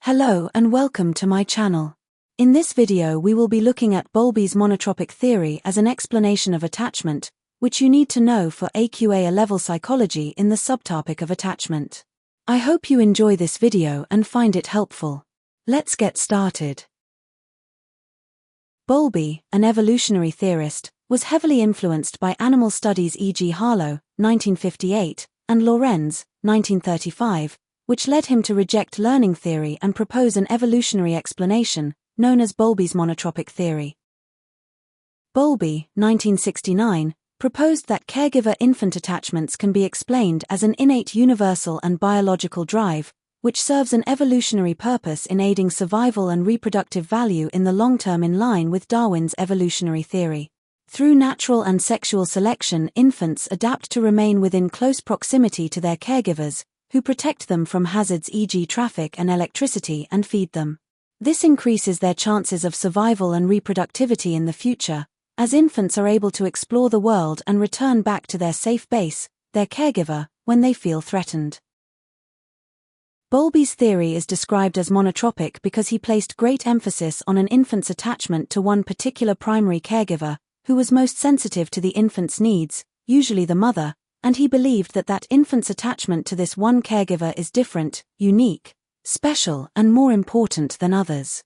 Hello and welcome to my channel. In this video we will be looking at Bowlby's monotropic theory as an explanation of attachment, which you need to know for AQA A-level psychology in the subtopic of attachment. I hope you enjoy this video and find it helpful. Let's get started. Bowlby, an evolutionary theorist, was heavily influenced by animal studies, e.g. Harlow, 1958, and Lorenz, 1935, which led him to reject learning theory and propose an evolutionary explanation, known as Bowlby's monotropic theory. Bowlby, 1969, proposed that caregiver-infant attachments can be explained as an innate universal and biological drive, which serves an evolutionary purpose in aiding survival and reproductive value in the long term, in line with Darwin's evolutionary theory. Through natural and sexual selection, infants adapt to remain within close proximity to their caregivers, who protect them from hazards, e.g. traffic and electricity, and feed them. This increases their chances of survival and reproductivity in the future, as infants are able to explore the world and return back to their safe base, their caregiver, when they feel threatened. Bowlby's theory is described as monotropic because he placed great emphasis on an infant's attachment to one particular primary caregiver, who was most sensitive to the infant's needs, usually the mother, and he believed that that infant's attachment to this one caregiver is different, unique, special, and more important than others.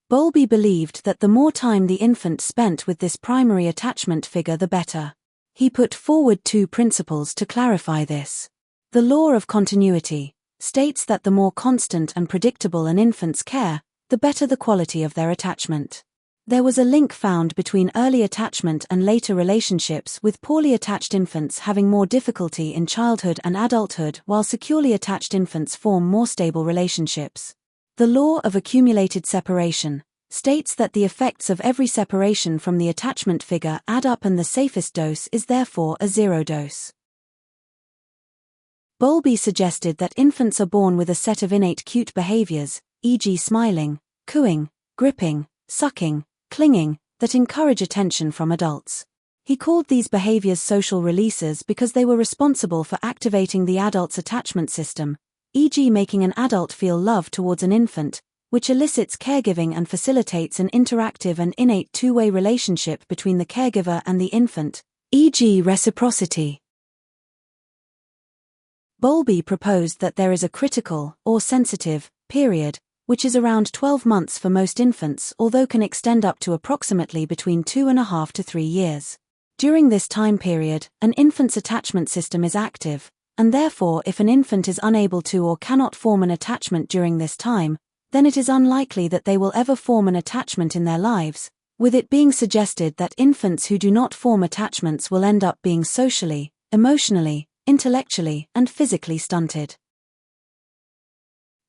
Bowlby believed that the more time the infant spent with this primary attachment figure, the better. He put forward two principles to clarify this. The law of continuity states that the more constant and predictable an infant's care, the better the quality of their attachment. There was a link found between early attachment and later relationships, with poorly attached infants having more difficulty in childhood and adulthood, while securely attached infants form more stable relationships. The law of accumulated separation states that the effects of every separation from the attachment figure add up, and the safest dose is therefore a zero dose. Bowlby suggested that infants are born with a set of innate cute behaviors, e.g. smiling, cooing, gripping, sucking, clinging, that encourage attention from adults. He called these behaviors social releases because they were responsible for activating the adult's attachment system, e.g. making an adult feel love towards an infant, which elicits caregiving and facilitates an interactive and innate two-way relationship between the caregiver and the infant, e.g. reciprocity. Bowlby proposed that there is a critical, or sensitive, period, which is around 12 months for most infants, although can extend up to approximately between 2.5 to 3 years. During this time period, an infant's attachment system is active, and therefore if an infant is unable to or cannot form an attachment during this time, then it is unlikely that they will ever form an attachment in their lives, with it being suggested that infants who do not form attachments will end up being socially, emotionally, intellectually, and physically stunted.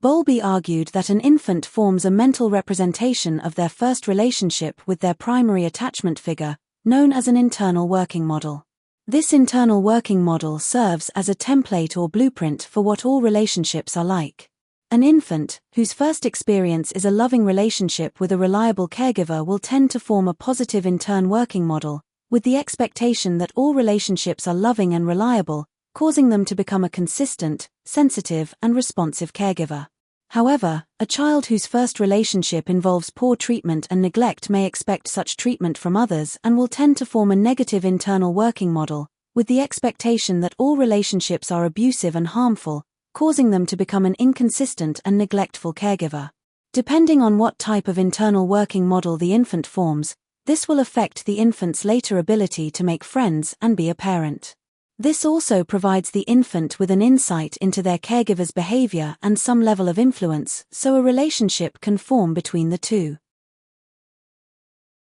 Bowlby argued that an infant forms a mental representation of their first relationship with their primary attachment figure, known as an internal working model. This internal working model serves as a template or blueprint for what all relationships are like. An infant, whose first experience is a loving relationship with a reliable caregiver, will tend to form a positive internal working model, with the expectation that all relationships are loving and reliable, causing them to become a consistent, sensitive, and responsive caregiver. However, a child whose first relationship involves poor treatment and neglect may expect such treatment from others and will tend to form a negative internal working model, with the expectation that all relationships are abusive and harmful, causing them to become an inconsistent and neglectful caregiver. Depending on what type of internal working model the infant forms, this will affect the infant's later ability to make friends and be a parent. This also provides the infant with an insight into their caregiver's behavior and some level of influence, so a relationship can form between the two.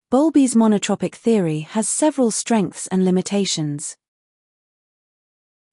Bowlby's monotropic theory has several strengths and limitations.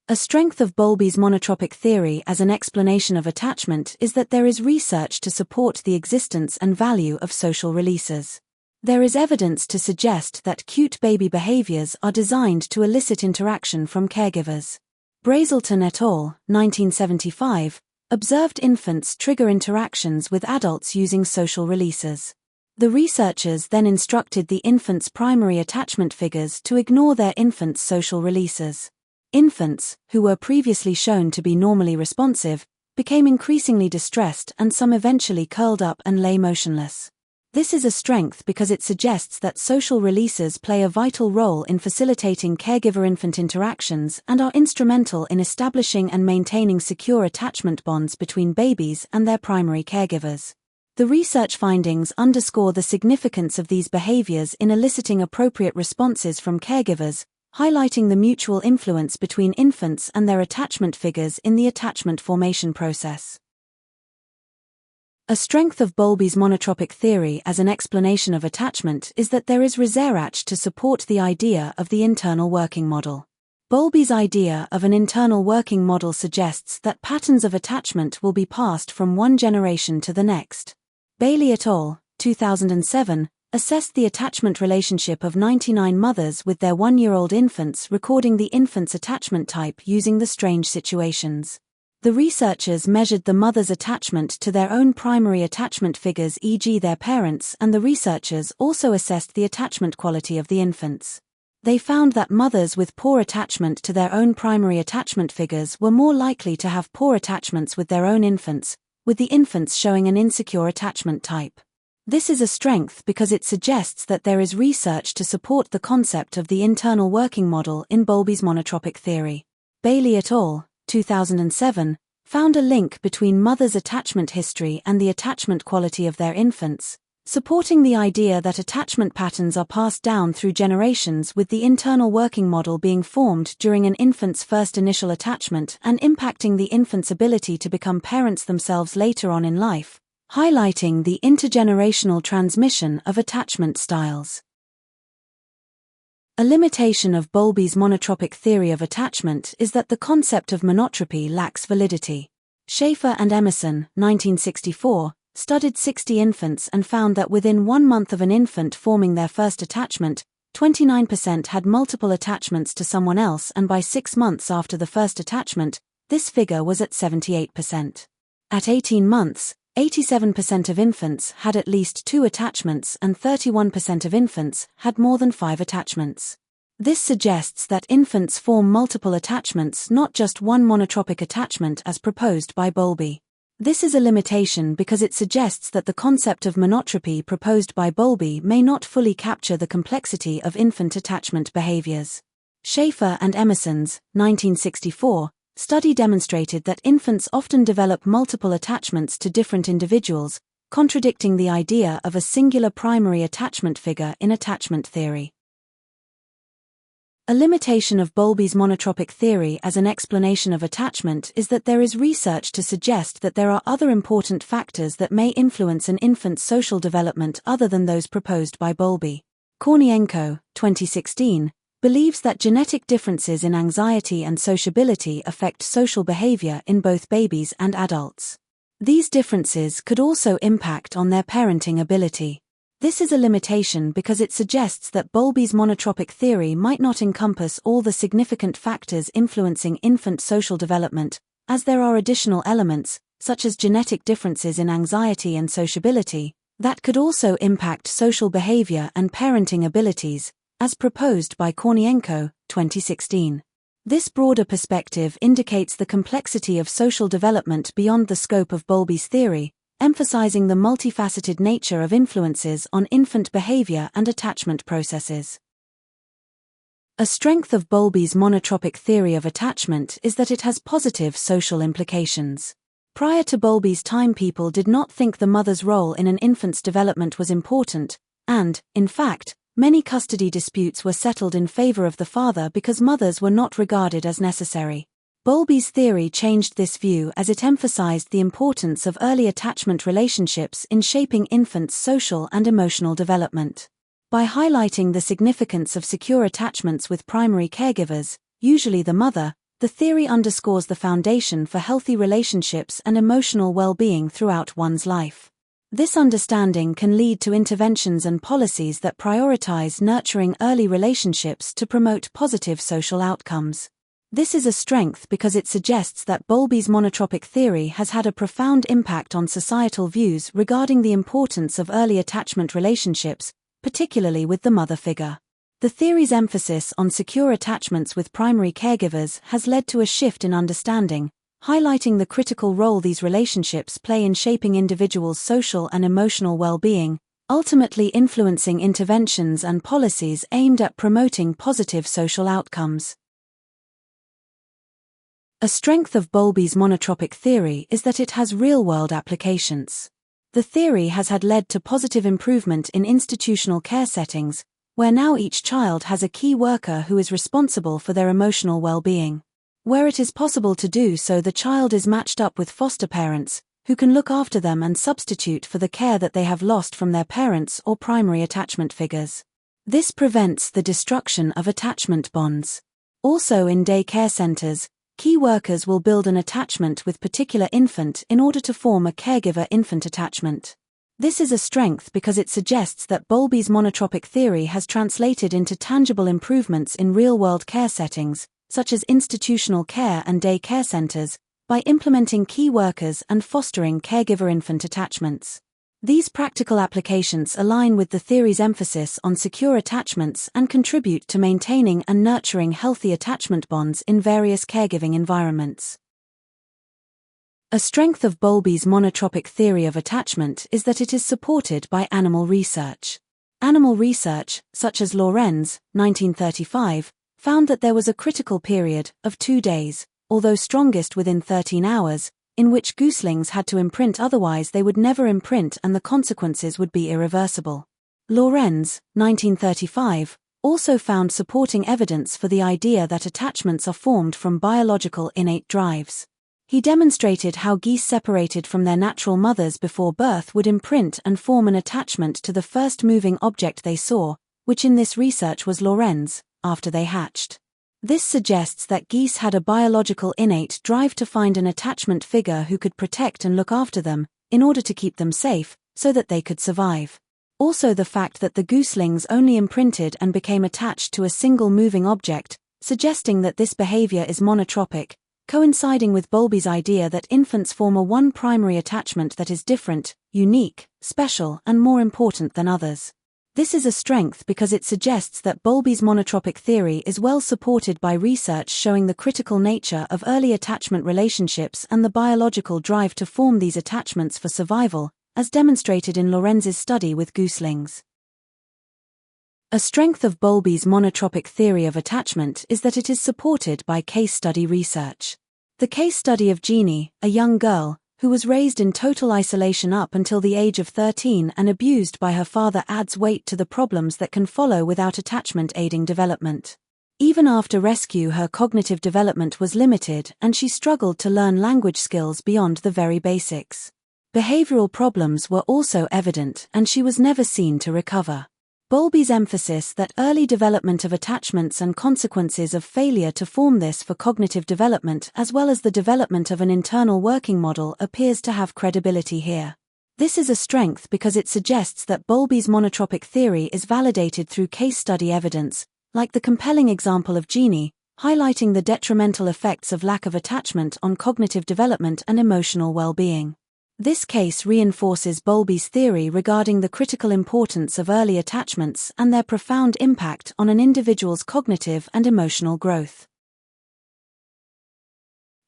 A strength of Bowlby's monotropic theory as an explanation of attachment is that there is research to support the existence and value of social releases. There is evidence to suggest that cute baby behaviors are designed to elicit interaction from caregivers. Brazelton et al., 1975, observed infants trigger interactions with adults using social releases. The researchers then instructed the infant's primary attachment figures to ignore their infant's social releases. Infants, who were previously shown to be normally responsive, became increasingly distressed, and some eventually curled up and lay motionless. This is a strength because it suggests that social releases play a vital role in facilitating caregiver-infant interactions and are instrumental in establishing and maintaining secure attachment bonds between babies and their primary caregivers. The research findings underscore the significance of these behaviors in eliciting appropriate responses from caregivers, highlighting the mutual influence between infants and their attachment figures in the attachment formation process. A strength of Bowlby's monotropic theory as an explanation of attachment is that there is research to support the idea of the internal working model. Bowlby's idea of an internal working model suggests that patterns of attachment will be passed from one generation to the next. Bailey et al., 2007, assessed the attachment relationship of 99 mothers with their 1-year-old infants, recording the infant's attachment type using the strange situations. The researchers measured the mother's attachment to their own primary attachment figures, e.g. their parents, and the researchers also assessed the attachment quality of the infants. They found that mothers with poor attachment to their own primary attachment figures were more likely to have poor attachments with their own infants, with the infants showing an insecure attachment type. This is a strength because it suggests that there is research to support the concept of the internal working model in Bowlby's monotropic theory. Bailey et al., 2007, found a link between mothers' attachment history and the attachment quality of their infants, supporting the idea that attachment patterns are passed down through generations, with the internal working model being formed during an infant's first initial attachment and impacting the infant's ability to become parents themselves later on in life, highlighting the intergenerational transmission of attachment styles. A limitation of Bowlby's monotropic theory of attachment is that the concept of monotropy lacks validity. Schaefer and Emerson, 1964, studied 60 infants and found that within 1 month of an infant forming their first attachment, 29% had multiple attachments to someone else, and by 6 months after the first attachment, this figure was at 78%. At 18 months, 87% of infants had at least 2 attachments and 31% of infants had more than 5 attachments. This suggests that infants form multiple attachments, not just one monotropic attachment as proposed by Bowlby. This is a limitation because it suggests that the concept of monotropy proposed by Bowlby may not fully capture the complexity of infant attachment behaviors. Schaefer and Emerson's, 1964, study demonstrated that infants often develop multiple attachments to different individuals, contradicting the idea of a singular primary attachment figure in attachment theory. A limitation of Bowlby's monotropic theory as an explanation of attachment is that there is research to suggest that there are other important factors that may influence an infant's social development other than those proposed by Bowlby. Kornienko, 2016, believes that genetic differences in anxiety and sociability affect social behavior in both babies and adults. These differences could also impact on their parenting ability. This is a limitation because it suggests that Bowlby's monotropic theory might not encompass all the significant factors influencing infant social development, as there are additional elements, such as genetic differences in anxiety and sociability, that could also impact social behavior and parenting abilities, as proposed by Kornienko, 2016. This broader perspective indicates the complexity of social development beyond the scope of Bowlby's theory, emphasizing the multifaceted nature of influences on infant behavior and attachment processes. A strength of Bowlby's monotropic theory of attachment is that it has positive social implications. Prior to Bowlby's time, people did not think the mother's role in an infant's development was important, and, in fact, many custody disputes were settled in favor of the father because mothers were not regarded as necessary. Bowlby's theory changed this view as it emphasized the importance of early attachment relationships in shaping infants' social and emotional development. By highlighting the significance of secure attachments with primary caregivers, usually the mother, the theory underscores the foundation for healthy relationships and emotional well-being throughout one's life. This understanding can lead to interventions and policies that prioritize nurturing early relationships to promote positive social outcomes. This is a strength because it suggests that Bowlby's monotropic theory has had a profound impact on societal views regarding the importance of early attachment relationships, particularly with the mother figure. The theory's emphasis on secure attachments with primary caregivers has led to a shift in understanding, highlighting the critical role these relationships play in shaping individuals' social and emotional well-being, ultimately influencing interventions and policies aimed at promoting positive social outcomes. A strength of Bowlby's monotropic theory is that it has real-world applications. The theory has led to positive improvement in institutional care settings, where now each child has a key worker who is responsible for their emotional well-being. Where it is possible to do so, the child is matched up with foster parents, who can look after them and substitute for the care that they have lost from their parents or primary attachment figures. This prevents the destruction of attachment bonds. Also, in day care centers, key workers will build an attachment with particular infant in order to form a caregiver-infant attachment. This is a strength because it suggests that Bowlby's monotropic theory has translated into tangible improvements in real-world care settings, such as institutional care and day care centers, by implementing key workers and fostering caregiver-infant attachments. These practical applications align with the theory's emphasis on secure attachments and contribute to maintaining and nurturing healthy attachment bonds in various caregiving environments. A strength of Bowlby's monotropic theory of attachment is that it is supported by animal research. Animal research, such as Lorenz, 1935, found that there was a critical period of 2 days, although strongest within 13 hours, in which gooselings had to imprint, otherwise they would never imprint and the consequences would be irreversible. Lorenz, 1935, also found supporting evidence for the idea that attachments are formed from biological innate drives. He demonstrated how geese separated from their natural mothers before birth would imprint and form an attachment to the first moving object they saw, which in this research was Lorenz, after they hatched. This suggests that geese had a biological innate drive to find an attachment figure who could protect and look after them, in order to keep them safe, so that they could survive. Also, the fact that the gooselings only imprinted and became attached to a single moving object, suggesting that this behavior is monotropic, coinciding with Bowlby's idea that infants form a one primary attachment that is different, unique, special, and more important than others. This is a strength because it suggests that Bowlby's monotropic theory is well supported by research showing the critical nature of early attachment relationships and the biological drive to form these attachments for survival, as demonstrated in Lorenz's study with gooselings. A strength of Bowlby's monotropic theory of attachment is that it is supported by case study research. The case study of Jeannie, a young girl, who was raised in total isolation up until the age of 13 and abused by her father, adds weight to the problems that can follow without attachment aiding development. Even after rescue, her cognitive development was limited and she struggled to learn language skills beyond the very basics. Behavioral problems were also evident and she was never seen to recover. Bowlby's emphasis that early development of attachments and consequences of failure to form this for cognitive development, as well as the development of an internal working model, appears to have credibility here. This is a strength because it suggests that Bowlby's monotropic theory is validated through case study evidence, like the compelling example of Jeannie, highlighting the detrimental effects of lack of attachment on cognitive development and emotional well-being. This case reinforces Bowlby's theory regarding the critical importance of early attachments and their profound impact on an individual's cognitive and emotional growth.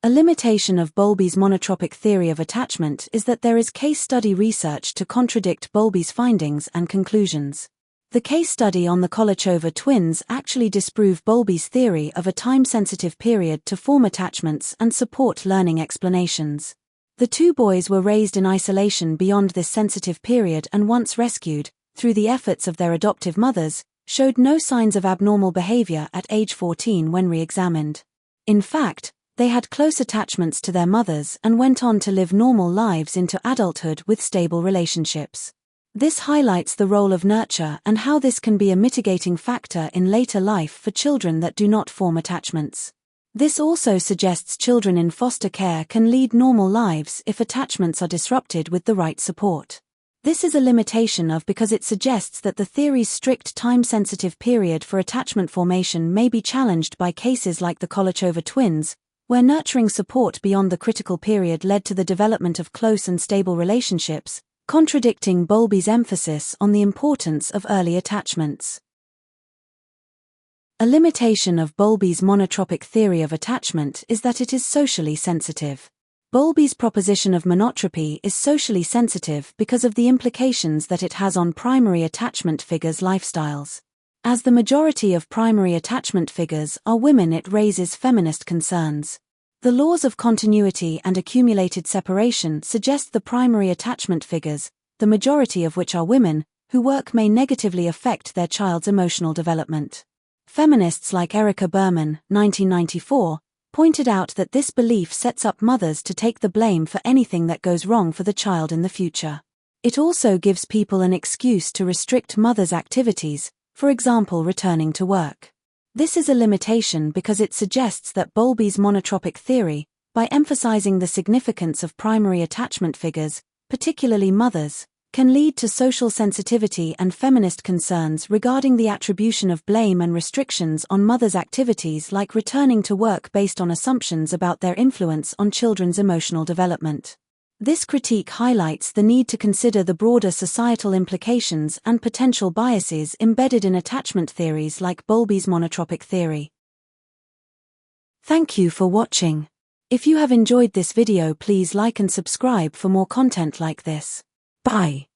A limitation of Bowlby's monotropic theory of attachment is that there is case study research to contradict Bowlby's findings and conclusions. The case study on the Kolachova twins actually disproved Bowlby's theory of a time-sensitive period to form attachments and support learning explanations. The two boys were raised in isolation beyond this sensitive period and once rescued, through the efforts of their adoptive mothers, showed no signs of abnormal behavior at age 14 when re-examined. In fact, they had close attachments to their mothers and went on to live normal lives into adulthood with stable relationships. This highlights the role of nurture and how this can be a mitigating factor in later life for children that do not form attachments. This also suggests children in foster care can lead normal lives if attachments are disrupted with the right support. This is a limitation because it suggests that the theory's strict time-sensitive period for attachment formation may be challenged by cases like the Kolachova twins, where nurturing support beyond the critical period led to the development of close and stable relationships, contradicting Bowlby's emphasis on the importance of early attachments. A limitation of Bowlby's monotropic theory of attachment is that it is socially sensitive. Bowlby's proposition of monotropy is socially sensitive because of the implications that it has on primary attachment figures' lifestyles. As the majority of primary attachment figures are women, it raises feminist concerns. The laws of continuity and accumulated separation suggest the primary attachment figures, the majority of which are women, who work may negatively affect their child's emotional development. Feminists like Erica Berman, 1994, pointed out that this belief sets up mothers to take the blame for anything that goes wrong for the child in the future. It also gives people an excuse to restrict mothers' activities, for example returning to work. This is a limitation because it suggests that Bowlby's monotropic theory, by emphasizing the significance of primary attachment figures, particularly mothers, can lead to social sensitivity and feminist concerns regarding the attribution of blame and restrictions on mothers' activities like returning to work based on assumptions about their influence on children's emotional development. This critique highlights the need to consider the broader societal implications and potential biases embedded in attachment theories like Bowlby's monotropic theory. Thank you for watching. If you have enjoyed this video, please like and subscribe for more content like this. Bye.